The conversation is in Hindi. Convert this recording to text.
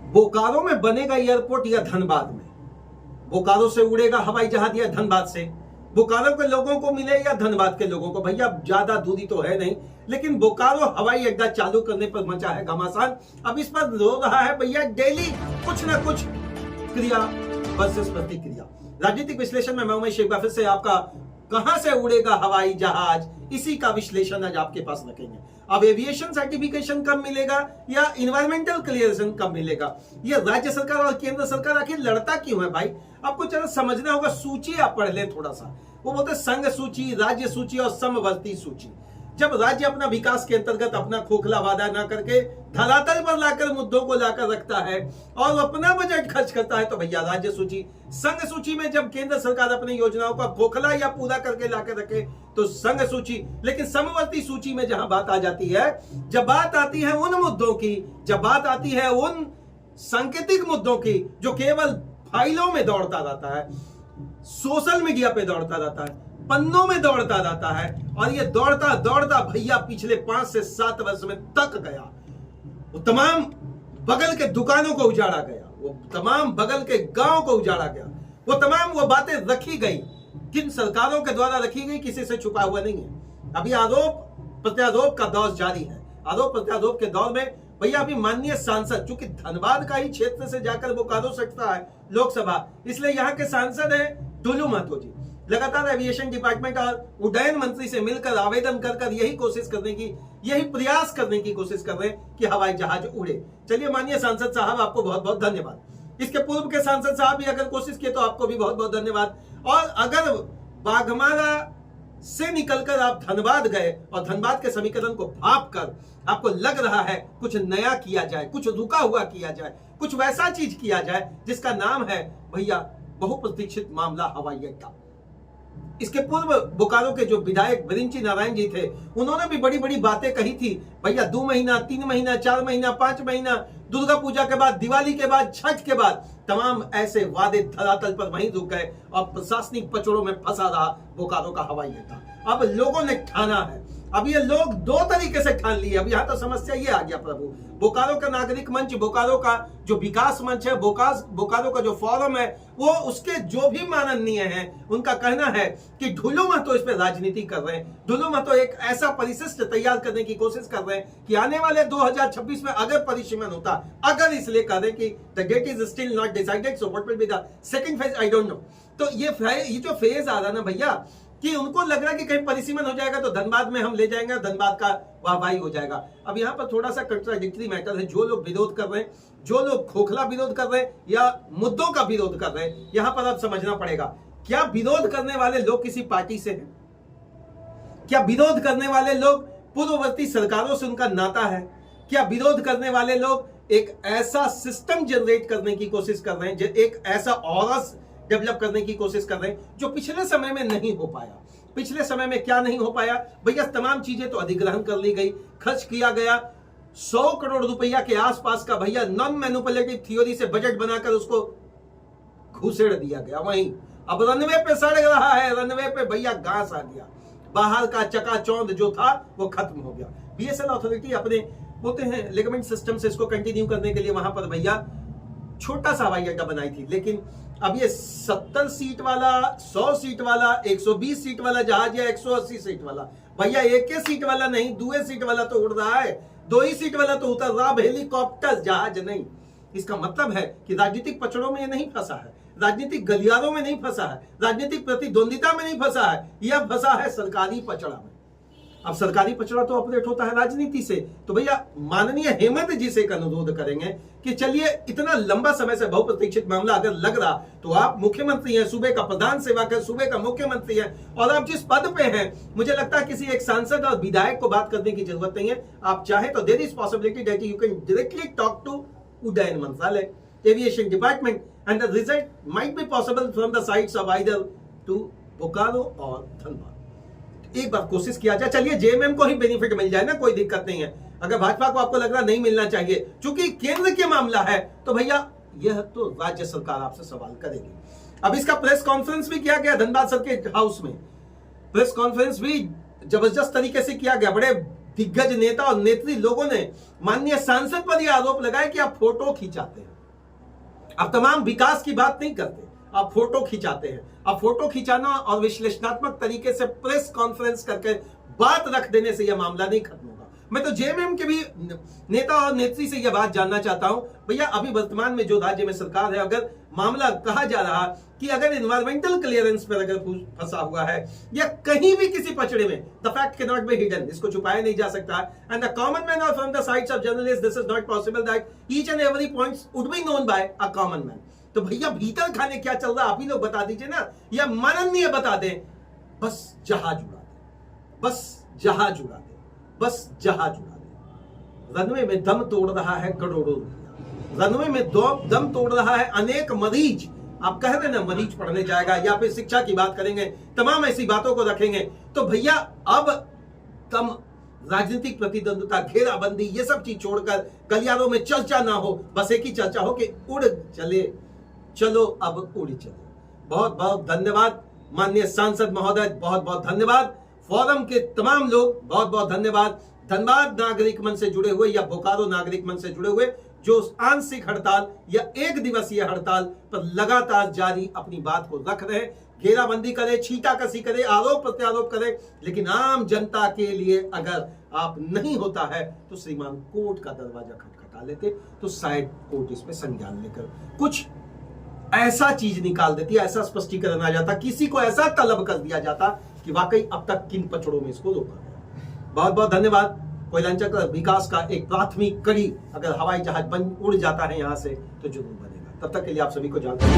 बोकारो में बनेगा एयरपोर्ट या धनबाद में? बोकारो से उड़ेगा हवाई जहाज या धनबाद से? बोकारो के लोगों को मिले या धनबाद के लोगों को? भैया ज्यादा दूरी तो है नहीं, लेकिन बोकारो हवाई अड्डा चालू करने पर मचा है घमासान। अब इस पर रो रहा है भैया डेली कुछ ना कुछ क्रिया वर्सेस प्रतिक्रिया। राजनीतिक विश्लेषण में मैं उमेश एक बार फिर से आपका कहां से उड़ेगा हवाई जहाज, इसी का विश्लेषण आज आपके पास रखेंगे। अब एविएशन सर्टिफिकेशन कब मिलेगा या इन्वायरमेंटल क्लियरेशन कब मिलेगा? ये राज्य सरकार और केंद्र सरकार आखिर लड़ता क्यों है भाई? आपको जरा समझना होगा। सूची आप पढ़ ले थोड़ा सा। वो बोलते संघ सूची, राज्य सूची और समवर्ती सूची। जब राज्य अपना विकास के अंतर्गत अपना खोखला वादा ना करके धरातल पर लाकर मुद्दों को लाकर रखता है और अपना बजट खर्च करता है तो भैया राज्य सूची। संघ सूची में जब केंद्र सरकार अपनी योजनाओं का खोखला या पूरा करके लाकर रखे तो संघ सूची। लेकिन समवर्ती सूची में जहां बात आ जाती है, जब बात आती है उन मुद्दों की, जब बात आती है उन सांकेतिक मुद्दों की जो केवल फाइलों में दौड़ता रहता है, सोशल मीडिया पे दौड़ता रहता है, पन्नों में दौड़ता रहता है, और ये दौड़ता दौड़ता भैया पिछले 5 से 7 वर्ष में तक गया। वो तमाम बगल के दुकानों को उजाड़ा गया, वो तमाम बगल के गांव को उजाड़ा गया, वो तमाम वो बातें रखी गई किन सरकारों के द्वारा रखी गई, किसी से छुपा हुआ नहीं है। अभी आरोप प्रत्यारोप का दौर जारी है। आरोप प्रत्यारोप के दौर में भैया अभी माननीय सांसद, चूंकि धनबाद का ही क्षेत्र से जाकर बोकारो सकता है लोकसभा, इसलिए यहाँ के सांसद हैं डुलू महतो जी। लगातार एविएशन डिपार्टमेंट और उड्डयन मंत्री से मिलकर आवेदन कर यही कोशिश करने की, यही प्रयास करने की कोशिश कर रहे हैं कि हवाई जहाज उड़े। चलिए माननीय सांसद साहब, आपको बहुत बहुत धन्यवाद। इसके पूर्व के सांसद साहब भी अगर कोशिश किए तो आपको भी बहुत बहुत धन्यवाद। और अगर बाघमारा से निकलकर आप धनबाद गए और धनबाद के समीकरण को भाप कर आपको लग रहा है कुछ नया किया जाए, कुछ रुका हुआ किया जाए, कुछ वैसा चीज किया जाए जिसका नाम है भैया बहुप्रतीक्षित मामला हवाई अड्डा। इसके पूर्व बोकारो के जो विधायक बिरिंची नारायण जी थे, उन्होंने भी बड़ी बड़ी बातें कही थी। भैया 2 महीना, 3 महीना, 4 महीना, 5 महीना, दुर्गा पूजा के बाद, दिवाली के बाद, छठ के बाद, तमाम ऐसे वादे धरातल पर वहीं रुक गए और प्रशासनिक पचड़ों में फंसा रहा बोकारो का हवाई अड्डा। अब लोगों ने ठाना है। अब ये लोग 2 तरीके से ठान लिए। अब यहाँ तो समस्या ये आ गया प्रभु, बोकारो का नागरिक मंच, बोकारो का जो विकास मंच है, बोकारो का जो फोरम है, वो उसके जो भी माननीय हैं, उनका कहना है कि ढुलू महतो इस पे राजनीति कर रहे हैं। ढुलू महतो एक ऐसा परिशिष्ट तैयार करने की कोशिश कर रहे हैं कि आने वाले 2026 में अगर परिसीमन होता, अगर इसलिए कह रहे कि the date is still not decided, so what will be the second phase, I don't know. तो ये जो फेज आ रहा ना भैया, कि उनको लग रहा है कि कहीं परिसीमन हो जाएगा तो धनबाद में हम ले जाएंगे, धनबाद का वाहवाही हो जाएगा। अब यहाँ पर थोड़ा सा कंट्राडिक्टरी मैटर है। जो लोग विरोध कर रहे हैं, जो लोग खोखला विरोध कर रहे हैं या मुद्दों का विरोध कर रहे हैं, यहाँ पर अब समझना पड़ेगा, क्या विरोध करने वाले लोग किसी पार्टी से हैं? क्या विरोध करने वाले लोग पूर्ववर्ती सरकारों से उनका नाता है? क्या विरोध करने वाले लोग एक ऐसा सिस्टम जनरेट करने की कोशिश कर रहे हैं, एक ऐसा ऑरा डेवलप करने की कोशिश कर रहे हैं जो पिछले समय में नहीं हो पाया? पिछले समय में क्या नहीं हो पाया भैया? तमाम चीजें तो अधिग्रहण कर ली गई, खर्च किया गया 100 करोड़ रुपया के आसपास का भैया नॉन मैनिपुलेटिव थ्योरी से बजट बनाकर उसको घुसेड़ दिया गया। वहीं अब रनवे पे सड़ रहा है, रनवे पे भैया घास आ गया, बाहर का चकाचौंध जो था वो खत्म हो गया। बीएसएल अथॉरिटी अपने बोलते हैं लिगामेंट सिस्टम से इसको कंटिन्यू करने के लिए वहां पर भैया छोटा सा हवाई अड्डा बनाई थी, लेकिन अब ये 70 सीट वाला, 100 सीट वाला, 120 सीट वाला जहाज या 180 सीट वाला, भैया 1 सीट वाला नहीं, 2 सीट वाला तो उड़ रहा है, 2 ही सीट वाला तो उतर रहा, हेलीकॉप्टर जहाज नहीं। इसका मतलब है कि राजनीतिक पचड़ों में ये नहीं फंसा है, राजनीतिक गलियारों में नहीं फंसा है, राजनीतिक प्रतिद्वंदिता में नहीं फंसा है, यह फंसा है सरकारी पचड़ा में। अब सरकारी पचड़ा तो ऑपरेट होता है राजनीति से, तो भैया माननीय हेमंत जी से एक अनुरोध करेंगे कि चलिए इतना लंबा समय से बहुप्रतीक्षित मामला अगर लग रहा, तो आप मुख्यमंत्री हैं, सूबे का प्रधान सेवक है, सूबे का मुख्यमंत्री है, और आप जिस पद पे हैं, मुझे लगता है किसी एक सांसद और विधायक को बात करने की जरूरत नहीं है। आप चाहे तो there is possibility that you can directly talk to उड्डयन मंत्रालय, aviation department, and the result might be possible from the sides of either to Bokaro और धनबाद। एक बार कोशिश किया जाए। चलिए जेएमएम को ही बेनिफिट मिल जाए ना, कोई दिक्कत नहीं है। अगर भाजपा को आपको लग रहा नहीं मिलना चाहिए, चूंकि केंद्र के मामला है, तो भैया यह तो राज्य सरकार आपसे सवाल करेगी। अब इसका प्रेस कॉन्फ्रेंस भी किया गया धनबाद सर्किट हाउस में, प्रेस कॉन्फ्रेंस भी जबरदस्त तरीके से किया गया। बड़े दिग्गज नेता और नेत्री लोगों ने माननीय सांसद पर यह आरोप लगाया कि आप फोटो खिंचाते हैं। आप तमाम विकास की बात नहीं करते, आप फोटो खिंचाते हैं। अब फोटो खिंचाना और विश्लेषणात्मक तरीके से प्रेस कॉन्फ्रेंस करके बात रख देने से यह मामला नहीं खत्म होगा। मैं तो जेएमएम के भी नेता और नेत्री से यह बात जानना चाहता हूं, भैया अभी वर्तमान में जो राज्य में सरकार है, अगर मामला कहा जा रहा कि अगर एनवायरमेंटल क्लियरेंस पर अगर फंसा हुआ है या कहीं भी किसी पचड़े में, the fact can not be hidden, इसको छुपाया नहीं जा सकता, एंड द कॉमन मैन और from the sides of journalist this is not possible that each and every points would be known by a common man. तो भैया भीतर खाने क्या चल रहा आप ही लोग बता दीजिए ना, या माननीय बता दें, बस जहाज उड़ा दे, बस जहाज उड़ा दे, बस जहाज उड़ा दे। रनवे में दम तोड़ रहा है करोड़ों रुपया, रनवे में दम तोड़ रहा है अनेक मरीज। आप कह रहे ना मरीज पढ़ने जाएगा या फिर शिक्षा की बात करेंगे, तमाम ऐसी बातों को रखेंगे, तो भैया अब तम राजनीतिक प्रतिद्वंदता, घेराबंदी, ये सब चीज छोड़कर गलियारों में चर्चा ना हो, बस एक ही चर्चा हो कि उड़ चले, चलो अब उड़ चले। बहुत बहुत धन्यवाद माननीय सांसद महोदय, बहुत बहुत धन्यवाद फोरम के तमाम लोग, बहुत बहुत धन्यवाद। धनबाद नागरिक मंच से जुड़े हुए या बोकारो नागरिक मंच से जुड़े हुए जो आंशिक हड़ताल या एक दिवसीय हड़ताल पर लगातार जारी अपनी बात को रख रहे हैं, घेराबंदी करे, छींटाकशी करे, आरोप प्रत्यारोप करे, लेकिन आम जनता के लिए अगर आप नहीं होता है तो श्रीमान कोर्ट का दरवाजा खटखटा लेते, तो शायद कोर्ट इसमें संज्ञान लेकर कुछ ऐसा चीज निकाल देती, ऐसा स्पष्टीकरण आ जाता, किसी को ऐसा तलब कर दिया जाता कि वाकई अब तक किन पचड़ों में इसको रोका गया। बहुत बहुत धन्यवाद। कोयलांचल का विकास का एक प्राथमिक कड़ी अगर हवाई जहाज बन उड़ जाता है यहां से तो जरूर बनेगा। तब तक के लिए आप सभी को जानकारी